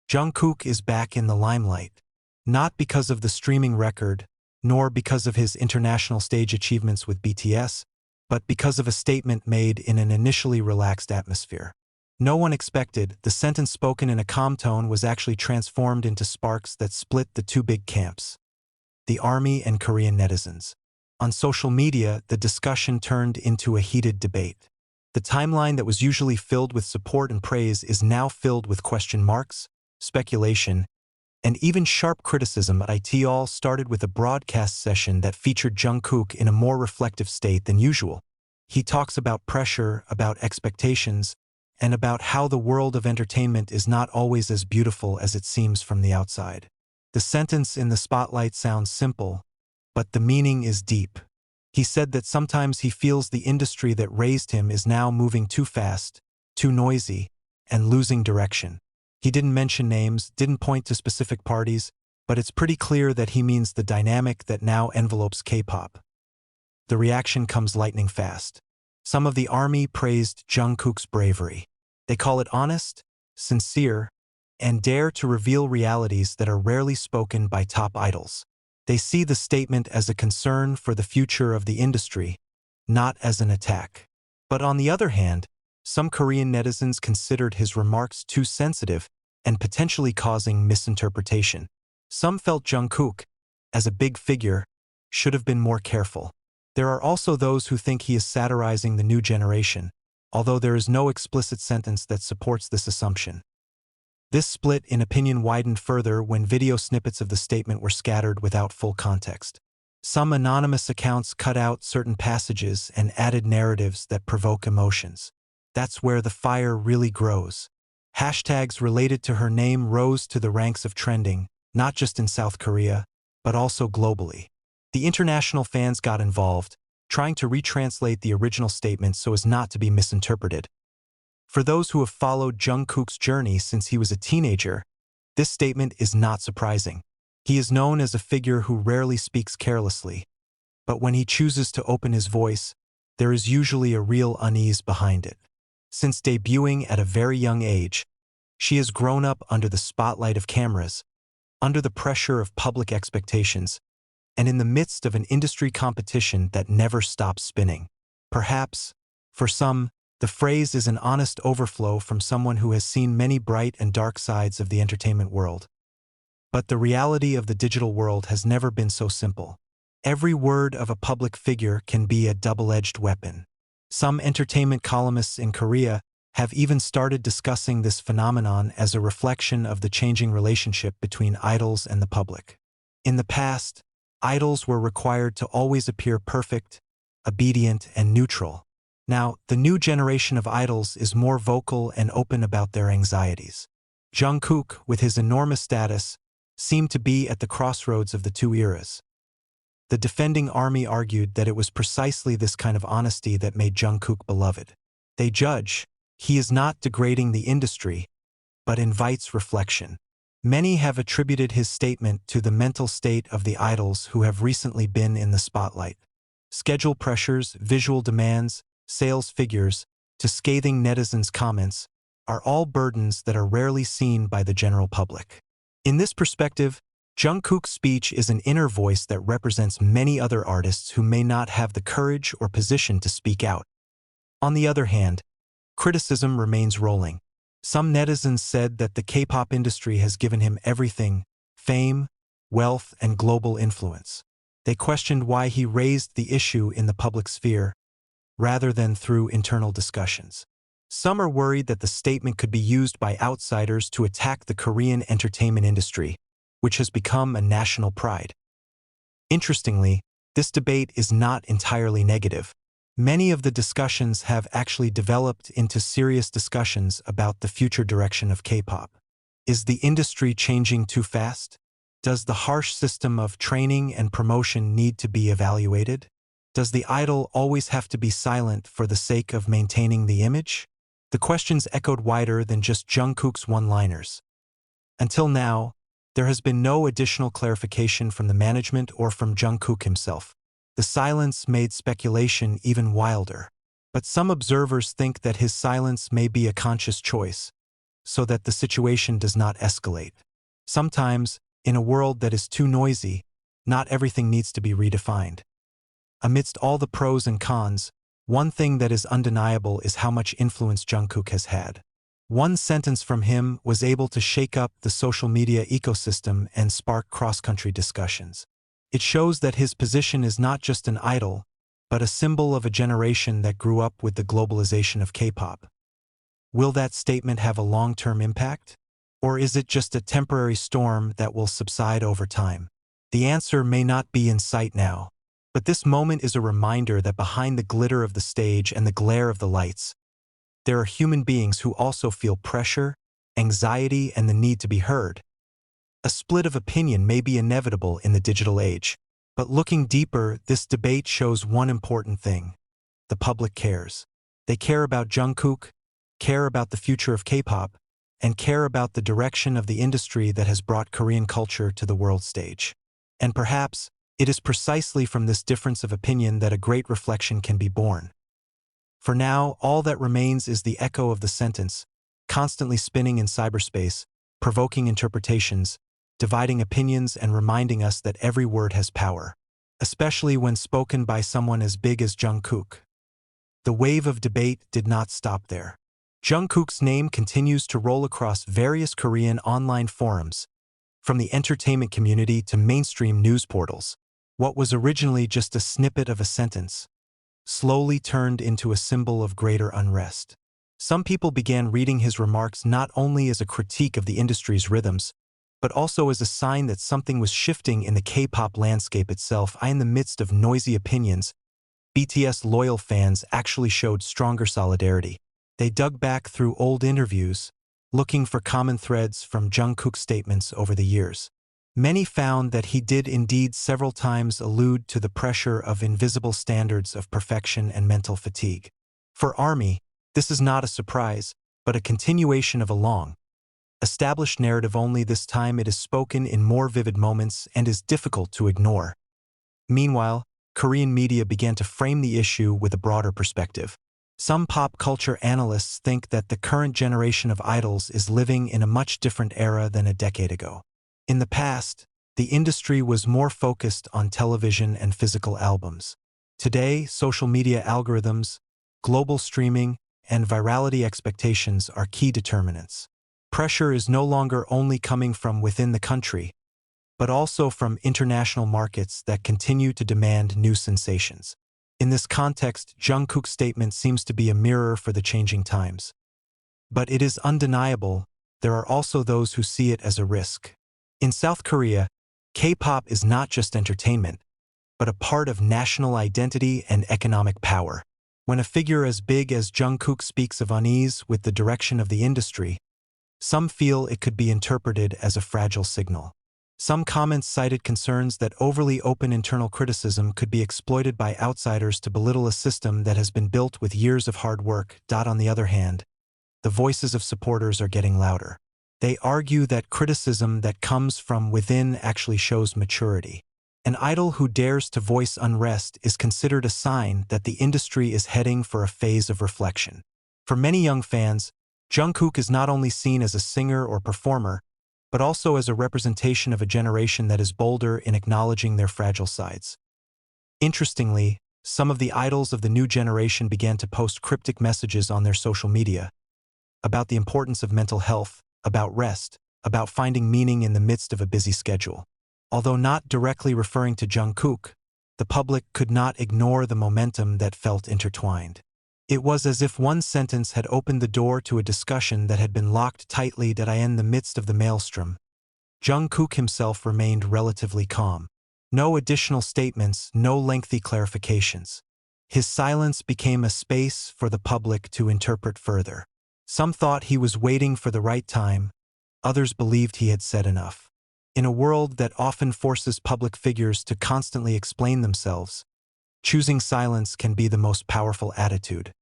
Jungkook is back in the limelight. Not because of the streaming record, nor because of his international stage achievements with BTS, but because of a statement made in an initially relaxed atmosphere. No one expected the sentence spoken in a calm tone was actually transformed into sparks that split the two big camps, the army and Korean netizens. On social media, the discussion turned into a heated debate. The timeline that was usually filled with support and praise is now filled with question marks, speculation, and even sharp criticism. It all started with a broadcast session that featured Jungkook in a more reflective state than usual. He talks about pressure, about expectations, and about how the world of entertainment is not always as beautiful as it seems from the outside. The sentence in the spotlight sounds simple, but the meaning is deep. He said that sometimes he feels the industry that raised him is now moving too fast, too noisy, and losing direction. He didn't mention names, didn't point to specific parties, but it's pretty clear that he means the dynamic that now envelopes K-pop. The reaction comes lightning fast. Some of the army praised Jungkook's bravery. They call it honest, sincere, and dare to reveal realities that are rarely spoken by top idols. They see the statement as a concern for the future of the industry, not as an attack. But on the other hand, some Korean netizens considered his remarks too sensitive and potentially causing misinterpretation. Some felt Jungkook, as a big figure, should have been more careful. There are also those who think he is satirizing the new generation, although there is no explicit sentence that supports this assumption. This split in opinion widened further when video snippets of the statement were scattered without full context. Some anonymous accounts cut out certain passages and added narratives that provoke emotions. That's where the fire really grows. Hashtags related to her name rose to the ranks of trending, not just in South Korea, but also globally. The international fans got involved, trying to retranslate the original statement so as not to be misinterpreted. For those who have followed Jungkook's journey since he was a teenager, this statement is not surprising. He is known as a figure who rarely speaks carelessly, but when he chooses to open his voice, there is usually a real unease behind it. Since debuting at a very young age, she has grown up under the spotlight of cameras, under the pressure of public expectations, and in the midst of an industry competition that never stops spinning. Perhaps, for some, the phrase is an honest overflow from someone who has seen many bright and dark sides of the entertainment world. But the reality of the digital world has never been so simple. Every word of a public figure can be a double-edged weapon. Some entertainment columnists in Korea have even started discussing this phenomenon as a reflection of the changing relationship between idols and the public. In the past, idols were required to always appear perfect, obedient, and neutral. Now, the new generation of idols is more vocal and open about their anxieties. Jungkook, with his enormous status, seemed to be at the crossroads of the two eras. The defending army argued that it was precisely this kind of honesty that made Jungkook beloved. They judge, he is not degrading the industry, but invites reflection. Many have attributed his statement to the mental state of the idols who have recently been in the spotlight. Schedule pressures, visual demands, sales figures, to scathing netizens' comments, are all burdens that are rarely seen by the general public. In this perspective, Jungkook's speech is an inner voice that represents many other artists who may not have the courage or position to speak out. On the other hand, criticism remains rolling. Some netizens said that the K-pop industry has given him everything: fame, wealth, and global influence. They questioned why he raised the issue in the public sphere, rather than through internal discussions. Some are worried that the statement could be used by outsiders to attack the Korean entertainment industry, which has become a national pride. Interestingly, this debate is not entirely negative. Many of the discussions have actually developed into serious discussions about the future direction of K-pop. Is the industry changing too fast? Does the harsh system of training and promotion need to be evaluated? Does the idol always have to be silent for the sake of maintaining the image? The questions echoed wider than just Jungkook's one-liners. Until now, there has been no additional clarification from the management or from Jungkook himself. The silence made speculation even wilder. But some observers think that his silence may be a conscious choice, so that the situation does not escalate. Sometimes, in a world that is too noisy, not everything needs to be redefined. Amidst all the pros and cons, one thing that is undeniable is how much influence Jungkook has had. One sentence from him was able to shake up the social media ecosystem and spark cross-country discussions. It shows that his position is not just an idol, but a symbol of a generation that grew up with the globalization of K-pop. Will that statement have a long-term impact? Or is it just a temporary storm that will subside over time? The answer may not be in sight now, but this moment is a reminder that behind the glitter of the stage and the glare of the lights, there are human beings who also feel pressure, anxiety, and the need to be heard. A split of opinion may be inevitable in the digital age, but looking deeper, this debate shows one important thing. The public cares. They care about Jungkook, care about the future of K-pop, and care about the direction of the industry that has brought Korean culture to the world stage. And perhaps, it is precisely from this difference of opinion that a great reflection can be born. For now, all that remains is the echo of the sentence, constantly spinning in cyberspace, provoking interpretations, dividing opinions, and reminding us that every word has power, especially when spoken by someone as big as Jungkook. The wave of debate did not stop there. Jungkook's name continues to roll across various Korean online forums, from the entertainment community to mainstream news portals. What was originally just a snippet of a sentence slowly turned into a symbol of greater unrest. Some people began reading his remarks not only as a critique of the industry's rhythms, but also as a sign that something was shifting in the K-pop landscape itself. In the midst of noisy opinions, BTS loyal fans actually showed stronger solidarity. They dug back through old interviews, looking for common threads from Jungkook's statements over the years. Many found that he did indeed several times allude to the pressure of invisible standards of perfection and mental fatigue. For ARMY, this is not a surprise, but a continuation of a long-established narrative, only this time it is spoken in more vivid moments and is difficult to ignore. Meanwhile, Korean media began to frame the issue with a broader perspective. Some pop culture analysts think that the current generation of idols is living in a much different era than a decade ago. In the past, the industry was more focused on television and physical albums. Today, social media algorithms, global streaming, and virality expectations are key determinants. Pressure is no longer only coming from within the country, but also from international markets that continue to demand new sensations. In this context, Jungkook's statement seems to be a mirror for the changing times. But it is undeniable, there are also those who see it as a risk. In South Korea, K-pop is not just entertainment, but a part of national identity and economic power. When a figure as big as Jungkook speaks of unease with the direction of the industry, some feel it could be interpreted as a fragile signal. Some comments cited concerns that overly open internal criticism could be exploited by outsiders to belittle a system that has been built with years of hard work. On the other hand, the voices of supporters are getting louder. They argue that criticism that comes from within actually shows maturity. An idol who dares to voice unrest is considered a sign that the industry is heading for a phase of reflection. For many young fans, Jungkook is not only seen as a singer or performer, but also as a representation of a generation that is bolder in acknowledging their fragile sides. Interestingly, some of the idols of the new generation began to post cryptic messages on their social media about the importance of mental health, about rest, about finding meaning in the midst of a busy schedule. Although not directly referring to Jungkook, the public could not ignore the momentum that felt intertwined. It was as if one sentence had opened the door to a discussion that had been locked tightly. In the midst of the maelstrom, Jungkook himself remained relatively calm. No additional statements, no lengthy clarifications. His silence became a space for the public to interpret further. Some thought he was waiting for the right time, others believed he had said enough. In a world that often forces public figures to constantly explain themselves, choosing silence can be the most powerful attitude.